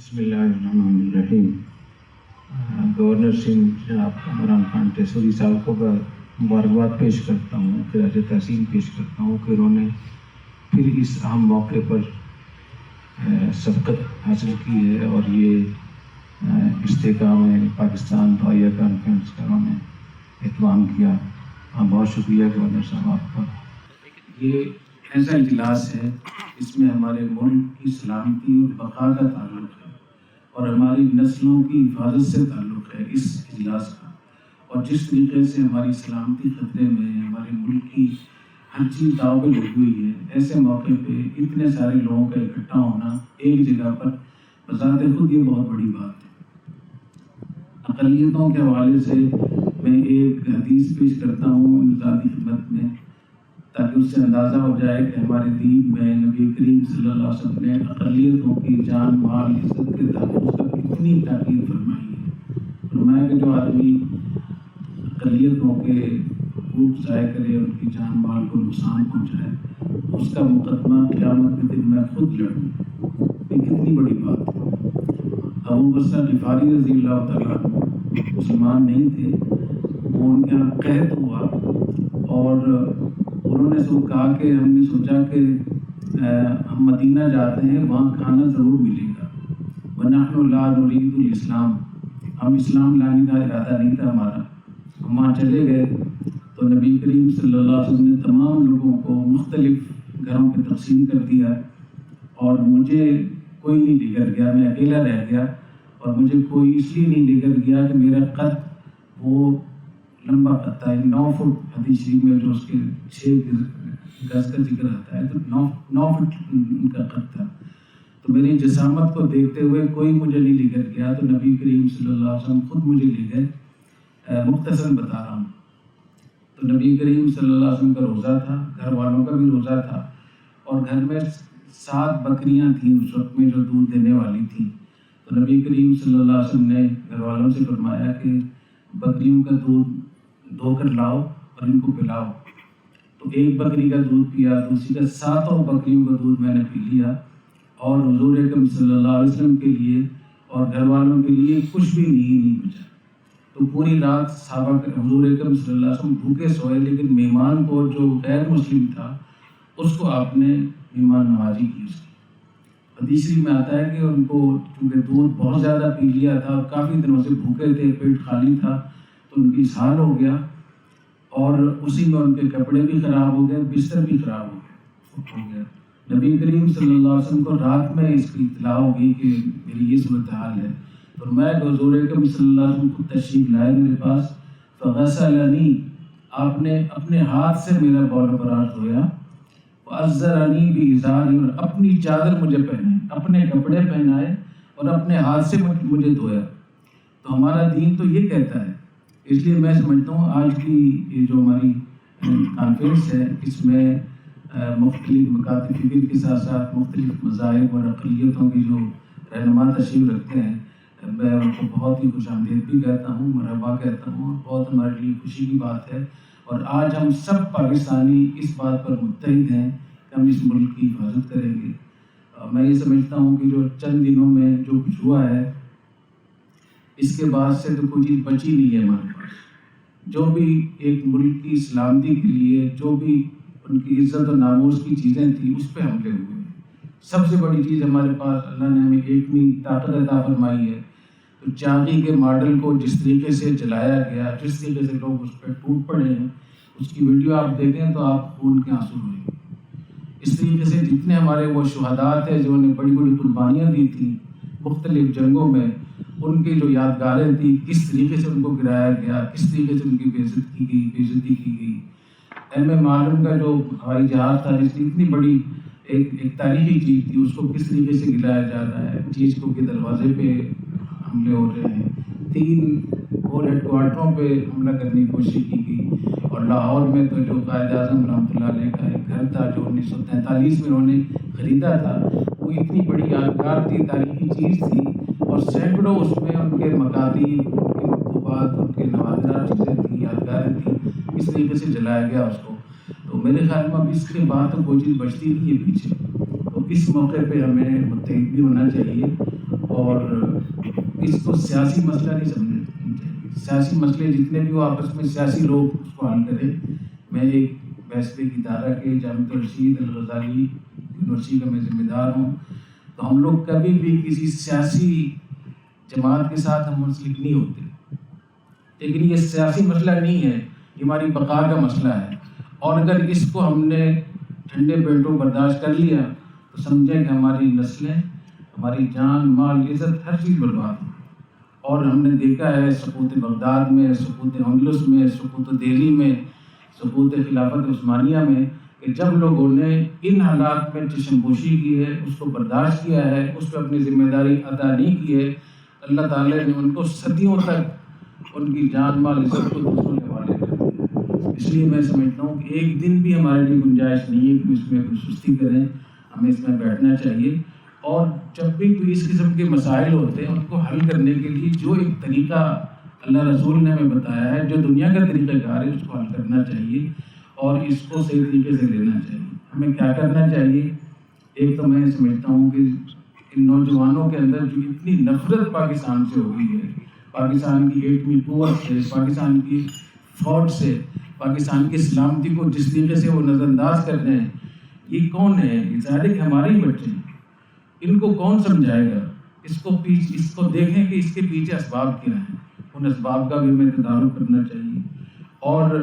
بسم اللہ الرحمن الرحیم۔ گورنر سندھ جناب عمران خان ٹیسوری صاحب کو مبارکباد پیش کرتا ہوں، خراج تحسین پیش کرتا ہوں کہ انہوں نے پھر اس اہم موقع پر سبقت حاصل کی ہے اور یہ استحکام پاکستان دعائیہ کانفرنس کا انہوں نے اہتمام کیا۔ بہت شکریہ گورنر صاحب آپ کا۔ یہ ایسا اجلاس ہے اس میں ہمارے ملک کی سلامتی اور بقا کا تعلق ہے اور ہماری نسلوں کی حفاظت سے تعلق ہے اس اجلاس کا، اور جس طریقے سے ہماری سلامتی خطرے میں ہے، ہمارے ملک کی ہر چیز داؤ پہ لگی ہوئی ہے، ایسے موقع پہ اتنے سارے لوگوں کا اکٹھا ہونا ایک جگہ پر بذات خود یہ بہت بڑی بات ہے۔ اقلیتوں کے حوالے سے میں ایک حدیث پیش کرتا ہوں ذاتی خدمت میں، تاکہ اس سے اندازہ ہو جائے کہ ہمارے دین میں نبی کریم صلی اللہ علیہ وسلم نے اقلیتوں کی جان مال عزت کے تحفظ کا کتنی تاکید فرمائی ہے۔ فرمایا کہ جو آدمی اقلیتوں کے حقوق ضائع کرے، ان کی جان مال کو نقصان پہنچائے، اس کا مقدمہ قیامت کے دن میں خود لڑوں۔ یہ کتنی بڑی بات ہے۔ ابو بصرہ غفاری رضی اللہ تعالیٰ عنہ مسلمان نہیں تھے، وہ ان کے یہاں قحط ہوا اور انہوں نے کہا کہ ہم نے سوچا کہ ہم مدینہ جاتے ہیں، وہاں کھانا ضرور ملے گا، وَنَحْنُ لَا نُرِيدُ الْإِسْلَامَ، ہم اسلام لانے کا ارادہ نہیں تھا ہمارا۔ ہم وہاں چلے گئے تو نبی کریم صلی اللہ علیہ وسلم نے تمام لوگوں کو مختلف گھروں پہ تقسیم کر دیا اور مجھے کوئی نہیں لے کر گیا، میں اکیلا رہ گیا، اور مجھے کوئی اس لیے نہیں لے کر گیا کہ میرا قد وہ لمبا قد تھا، 9 فٹ حدیث شریف میں جو اس کے 6 گز کا ذکر آتا ہے، تو 9 فٹ ان کا قد تھا۔ تو میری جسامت کو دیکھتے ہوئے کوئی مجھے نہیں لے کر گیا، تو نبی کریم صلی اللہ علیہ وسلم خود مجھے لے گئے۔ مختصر بتا رہا ہوں، تو نبی کریم صلی اللہ علیہ وسلم کا روزہ تھا، گھر والوں کا بھی روزہ تھا، اور گھر میں 7 بکریاں تھیں اس وقت میں جو دودھ دینے والی تھیں۔ تو نبی کریم صلی اللہ علیہ وسلم نے گھر والوں سے فرمایا کہ بکریوں کا دودھ دھو کر لاؤ اور ان کو پلاؤ۔ تو ایک بکری کا دودھ پیا، دوسری کا 7 بکریوں کا دودھ میں نے پی لیا، اور حضور اکرم صلی اللہ علیہ وسلم کے لیے اور گھر والوں کے لیے کچھ بھی نہیں بچا۔ تو پوری رات صحابہ حضور اکرم صلی اللہ علیہ وسلم بھوکے سوئے، لیکن مہمان کو جو غیر مسلم تھا اس کو آپ نے مہمان نوازی کی اس کی۔ حدیث میں آتا ہے کہ ان کو چونکہ دودھ بہت زیادہ پی لیا تھا اور کافی دنوں سے بھوکے تھے، پیٹ خالی تھا، تو ان کی اسہال ہو گیا، اور اسی میں ان کے کپڑے بھی خراب ہو گئے، بستر بھی خراب ہو گیا۔ نبی کریم صلی اللہ علیہ وسلم کو رات میں اس کی اطلاع ہوگی کہ میری یہ صورتحال ہے، تو میں حضور اکرم صلی اللہ علیہ وسلم کو تشریف لائے میرے پاس، فغسلنی، آپ نے اپنے ہاتھ سے میرا بول برار دھویا، وَأَزَّرَنِي بِإِزَارِي، اور اپنی چادر مجھے پہنائے، اپنے کپڑے پہنائے اور اپنے ہاتھ سے مجھے دھویا۔ تو ہمارا دین تو یہ کہتا ہے، اس لیے میں سمجھتا ہوں آج کی یہ جو ہماری کانفرنس ہے، اس میں مختلف مکاتب فکر کے ساتھ ساتھ مختلف مذاہب اور اقلیتوں کی جو رہنما تشریف رکھتے ہیں، میں ان کو بہت ہی خوش آمدید بھی کہتا ہوں، مرحبا کہتا ہوں، بہت ہمارے لیے خوشی کی بات ہے۔ اور آج ہم سب پاکستانی اس بات پر متحد ہیں کہ ہم اس ملک کی حفاظت کریں گے۔ میں یہ سمجھتا ہوں کہ جو چند دنوں میں جو کچھ ہوا ہے، اس کے بعد سے تو کوئی چیز بچی نہیں ہے ہمارے پاس۔ جو بھی ایک ملک کی سلامتی کے لیے جو بھی ان کی عزت و ناموس کی چیزیں تھیں، اس پہ حملے ہوئے ہیں۔ سب سے بڑی چیز ہمارے پاس اللہ نے ہمیں ایٹمی طاقت عطا فرمائی ہے، تو چاندی کے ماڈل کو جس طریقے سے جلایا گیا، جس طریقے سے لوگ اس پہ ٹوٹ پڑے ہیں، اس کی ویڈیو آپ دیکھیں تو آپ خون کے آنسو ہوئیں گے۔ اس طریقے سے جتنے ہمارے وہ شہداء تھے جنہوں نے بڑی بڑی قربانیاں دی تھیں مختلف جنگوں میں، ان کی جو یادگاریں تھیں، کس طریقے سے ان کو گرایا گیا، کس طریقے سے ان کی بےعزتی کی گئی۔ ایم معلوم کا جو ہوائی جہاز تھا، جس کی اتنی بڑی ایک تاریخی چیز تھی، اس کو کس طریقے سے گرایا جا رہا ہے، چیز کو کے دروازے پہ حملے ہو رہے ہیں، 3 اور ہیڈ کوارٹروں پہ حملہ کرنے کی کوشش کی گئی، اور لاہور میں تو جو قائد اعظم رحمۃ اللہ علیہ کا ایک گھر تھا جو 1943 میں انہوں نے خریدا تھا، وہ اتنی بڑی یادگار تھی، تاریخی چیز تھی، اور سینکڑوں اس میں ان کے مقادیر، ان کے مکتوبات، ان کے نوادرات چیزیں تھیں، یادگاریں تھیں، اس طریقے سے جلایا گیا اس کو۔ تو میرے خیال میں اب اس کے بعد تو کوئی چیز بچتی نہیں ہے پیچھے۔ تو اس موقع پہ ہمیں متحد بھی ہونا چاہیے، اور اس کو سیاسی مسئلہ نہیں سمجھنا چاہیے. سیاسی مسئلے جتنے بھی وہ آپس میں سیاسی لوگ اس کو حل کریں. میں ایک فیصلے کی ادارہ کے جامعہ رشید الغزالی یونیورسٹی کا میں ذمہ دار ہوں. تو ہم لوگ کبھی بھی کسی سیاسی جماعت کے ساتھ ہم منسلک نہیں ہوتے، لیکن یہ سیاسی مسئلہ نہیں ہے، یہ ہماری بقا کا مسئلہ ہے. اور اگر اس کو ہم نے ٹھنڈے پیٹوں برداشت کر لیا تو سمجھیں کہ ہماری نسلیں، ہماری جان مال عزت ہر چیز برباد ہو. اور ہم نے دیکھا ہے سقوط بغداد میں، سقوط اندلس میں، سقوط دہلی میں، سقوط خلافت عثمانیہ میں، کہ جب لوگوں نے ان حالات میں چشم پوشی کی ہے، اس کو برداشت کیا ہے، اس پہ اپنی ذمہ داری ادا نہیں کی ہے، اللہ تعالیٰ نے ان کو صدیوں تک ان کی جان مال عزت کو دوسروں کے حوالے کر دیا. اس لیے میں سمجھتا ہوں کہ ایک دن بھی ہمارے لیے گنجائش نہیں ہے کہ اس میں کوئی سستی کریں. ہمیں اس میں بیٹھنا چاہیے، اور جب بھی کوئی اس قسم کے مسائل ہوتے ہیں ان کو حل کرنے کے لیے جو ایک طریقہ اللہ رسول نے ہمیں بتایا ہے، جو دنیا کا طریقہ کار ہے، اس کو حل کرنا چاہیے اور اس کو صحیح طریقے سے لینا چاہیے. ہمیں کیا کرنا چاہیے؟ ایک تو میں سمجھتا ہوں کہ ان نوجوانوں کے اندر جو اتنی نفرت پاکستان سے ہو گئی ہے، پاکستان کی ایٹمی قوت سے، پاکستان کی فوج سے، پاکستان کی سلامتی کو جس طریقے سے وہ نظر انداز کر رہے ہیں، یہ کون ہے؟ یہ ظاہر ہے کہ ہمارے ہی بچے ہیں. ان کو کون سمجھائے گا؟ اس کو دیکھیں کہ اس کے پیچھے اسباب کیا ہیں. ان اسباب کا بھی ہمیں تدارک کرنا چاہیے، اور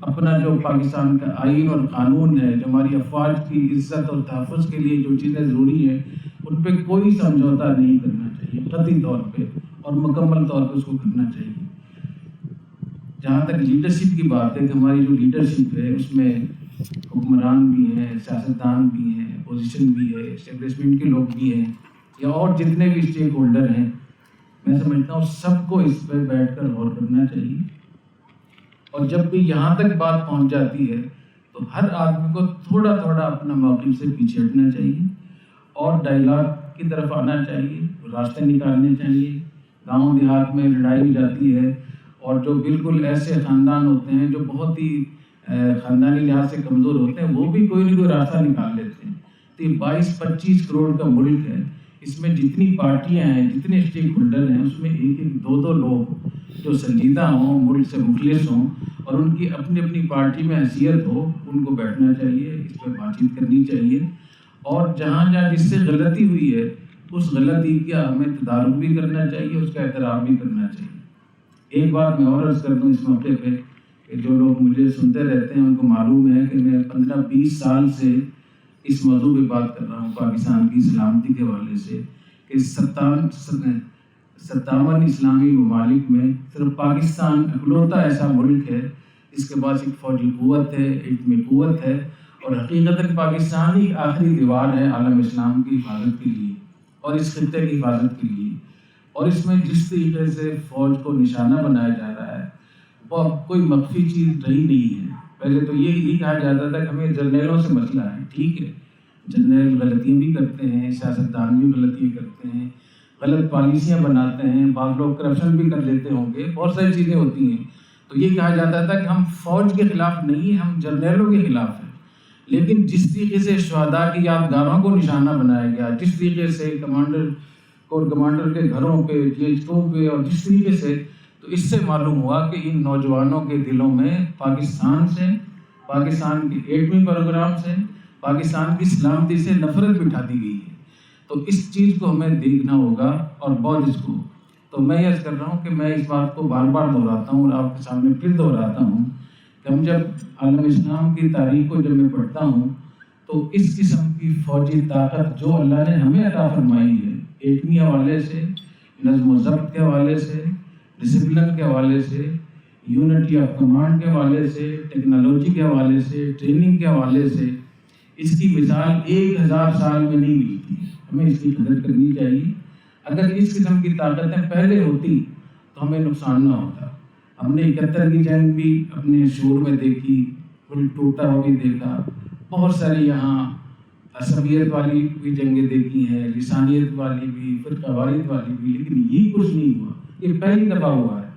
اپنا جو پاکستان کا آئین اور قانون ہے، جو ہماری افواج کی عزت اور تحفظ کے لیے جو چیزیں ضروری ہیں، ان پہ کوئی سمجھوتا نہیں کرنا چاہیے قطعی طور پہ، اور مکمل طور پہ اس کو کرنا چاہیے. جہاں تک لیڈرشپ کی بات ہے کہ ہماری جو لیڈرشپ ہے اس میں حکمران بھی ہیں، سیاستدان بھی ہیں، اپوزیشن بھی ہے، اسٹیبلشمنٹ کے لوگ بھی ہیں، یا اور جتنے بھی اسٹیک ہولڈر ہیں، میں سمجھتا ہوں سب کو اس پہ بیٹھ کر غور کرنا چاہیے. اور جب بھی یہاں تک بات پہنچ جاتی ہے تو ہر آدمی کو تھوڑا تھوڑا اپنا موقف سے پیچھے ہٹنا چاہیے اور ڈائیلاگ کی طرف آنا چاہیے، راستے نکالنے چاہیے. گاؤں دیہات میں لڑائی ہو جاتی ہے، اور جو بالکل ایسے خاندان ہوتے ہیں جو بہت ہی خاندانی لحاظ سے کمزور ہوتے ہیں، وہ بھی کوئی نہ کوئی راستہ نکال لیتے ہیں. تو یہ 22-25 کروڑ کا ملک ہے، اس میں جتنی پارٹیاں ہیں، جتنے اسٹیک ہولڈر ہیں، اس میں ایک دو لوگ جو سنجیدہ ہوں، ملک سے مخلص ہوں، اور ان کی اپنی اپنی پارٹی میں حیثیت ہو، ان کو بیٹھنا چاہیے، اس پہ بات چیت کرنی چاہیے. اور جہاں جس سے غلطی ہوئی ہے اس غلطی کا ہمیں تدارک بھی کرنا چاہیے، اس کا اعتراف بھی کرنا چاہیے. ایک بات میں اور عرض کر دوں اس موقع پہ کہ جو لوگ مجھے سنتے رہتے ہیں ان کو معلوم ہے کہ میں 15-20 سال سے اس موضوع پہ بات کر رہا ہوں، پاکستان کی سلامتی کے حوالے سے، کہ 57 اسلامی ممالک میں صرف پاکستان اکلوتا ایسا ملک ہے جس کے پاس ایک فوجی قوت ہے، ایٹمی قوت ہے، اور حقیقتاً پاکستان ہی آخری دیوار ہے عالم اسلام کی حفاظت کے لیے اور اس خطے کی حفاظت کے لیے. اور اس میں جس طریقے سے فوج کو نشانہ بنایا جا رہا ہے وہ کوئی مخفی چیز رہی نہیں ہے. پہلے تو یہ کہا جاتا تھا کہ ہمیں جرنیلوں سے مسئلہ ہے. ٹھیک ہے، جرنیل غلطیاں بھی کرتے ہیں، سیاستدان بھی غلطیاں کرتے ہیں، غلط پالیسیاں بناتے ہیں، بعض لوگ کرپشن بھی کر لیتے ہوں گے، بہت ساری چیزیں ہوتی ہیں. تو یہ کہا جاتا تھا کہ ہم فوج کے خلاف نہیں ہیں، ہم جرنیلوں کے خلاف ہیں. لیکن جس طریقے سے شہداء کی یادگاروں کو نشانہ بنایا گیا، جس طریقے سے کمانڈر کے گھروں پہ، جیچوں پہ، اور جس طریقے سے، تو اس سے معلوم ہوا کہ ان نوجوانوں کے دلوں میں پاکستان سے، پاکستان کے ایٹمی پروگرام سے، پاکستان کی سلامتی سے نفرت بٹھا دی گئی ہے. تو اس چیز کو ہمیں دیکھنا ہوگا اور بہت اس کو. تو میں یہ کر رہا ہوں کہ میں اس بات کو بار بار دہراتا ہوں اور آپ کے سامنے پھر دہراتا ہوں کہ ہم جب عالم اسلام کی تاریخ کو جب میں پڑھتا ہوں تو اس قسم کی فوجی طاقت جو اللہ نے ہمیں عطا فرمائی ہے، ایٹمی حوالے سے، نظم و ضبط کے حوالے سے، ڈسپلن کے حوالے سے، یونٹی آف کمانڈ کے حوالے سے، ٹیکنالوجی کے حوالے سے، ٹریننگ کے حوالے سے، اس کی مثال 1000 سال میں نہیں ملتی. ہمیں اس کی قدر کرنی چاہیے. اگر اس قسم کی طاقتیں پہلے ہوتی تو ہمیں نقصان نہ ہوتا. ہم نے 71 کی جنگ بھی اپنے شعور میں دیکھی، پل ٹوٹا ہوا بھی دیکھا، بہت ساری یہاں عصبیت والی بھی جنگیں دیکھی ہیں، لسانیت والی بھی، فرقہ واریت والی بھی، لیکن یہ کچھ نہیں ہوا. یہ پہلی دفعہ ہوا ہے.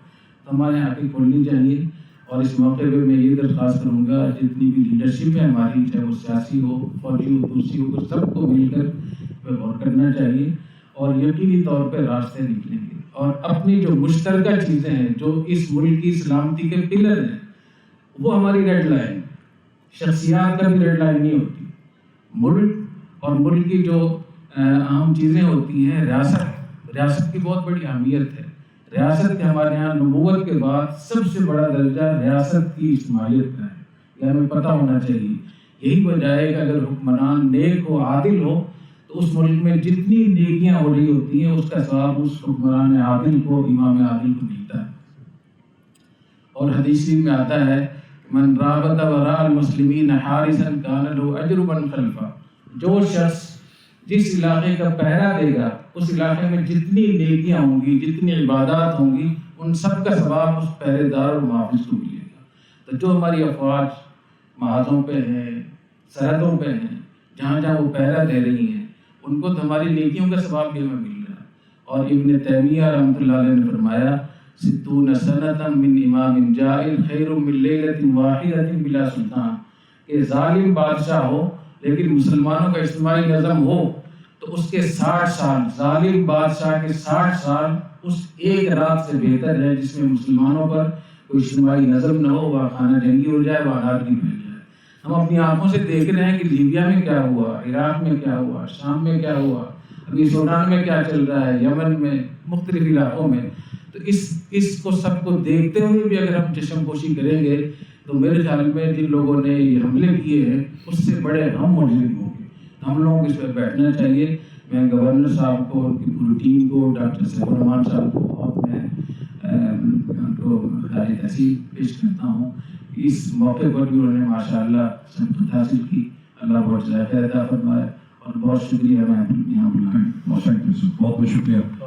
تو ہمارے آنکھیں کھولنی چاہیے. اور اس موقع پہ میں یہ درخواست کروں گا جتنی بھی لیڈرشپ ہے ہماری، چاہے وہ سیاسی ہو، فوجی ہو، دوسری ہو، سب کو مل کر غور کرنا چاہیے اور یقینی طور پہ راستے نکلیں گے، اور اپنی جو مشترکہ چیزیں ہیں جو اس ملک کی سلامتی کے پلر ہیں وہ ہماری ریڈ لائن، شخصیات کا بھی ریڈ لائن نہیں ہوتی، ملک اور ملک کی جو اہم چیزیں ہوتی ہیں، ریاست کی بہت بڑی اہمیت ہے۔ ریاست کے ہمارے یہاں نبوت کے بعد سب سے بڑا درجہ ریاست کی اجتماعیت کا ہے، یہ ہمیں پتہ ہونا چاہیے۔ یہی وجہ ہے کہ اگر حکمران نیک ہو، عادل ہو، تو اس ملک میں جتنی نیکیاں ہو رہی ہوتی ہیں اس کا ثواب اس حکمران عادل کو، امام عادل کو ملتا ہے۔ اور حدیث میں آتا ہے من رابط وراء المسلمین حارسا کان له اجر من خلفہ، جو شخص جس علاقے کا پہرا دے گا اس علاقے میں جتنی نیکیاں ہوں گی، جتنی عبادات ہوں گی، ان سب کا ثواب اس پہرے دار اور محافظ کو ملے گا۔ تو جو ہماری افواج محاذوں پہ ہیں، سرحدوں پہ ہیں، جہاں جہاں وہ پہرا دے رہی ہیں، ان کو تو ہماری نیکیوں کا ثواب بھی ہمیں مل رہا ہے۔ اور ابن تیمیہ رحمۃ اللہ علیہ نے فرمایا 60 سنۃ من امام جائر خیر من لیلۃ واحدۃ بلا سلطان، کہ ظالم بادشاہ ہو لیکن مسلمانوں کا اجتماعی نظم ہو تو اس کے 60 سال، ظالم بادشاہ کے 60 سال اس ایک رات سے بہتر ہے جس میں مسلمانوں پر کوئی اجتماعی نظم نہ ہو، وہاں خانہ جنگی ہو جائے، وہاں آدمی پھیل جائے۔ ہم اپنی آنکھوں سے دیکھ رہے ہیں کہ لیبیا میں کیا ہوا، عراق میں کیا ہوا، شام میں کیا ہوا، ابھی سوڈان میں کیا چل رہا ہے، یمن میں، مختلف علاقوں میں۔ تو اس کو سب کو دیکھتے ہوئے بھی اگر ہم چشم پوشی کریں گے تو میرے خیال میں جن لوگوں نے یہ حملے کیے ہیں اس سے بڑے ہم مجرم ہوں گے۔ ہم لوگوں کو اس پہ بیٹھنا چاہیے۔ میں گورنر صاحب کو، ان کی پوری ٹیم کو، ڈاکٹر سیف الرحمان صاحب کو بہت میں ان کو خراج تحسین پیش کرتا ہوں۔ اس موقع پر بھی انہوں نے ماشاءاللہ سبقت حاصل کی، اللہ بہت ذائقہ عطا فرمائے، اور بہت شکریہ میں یہاں بلایا۔ بہت بہت شکریہ۔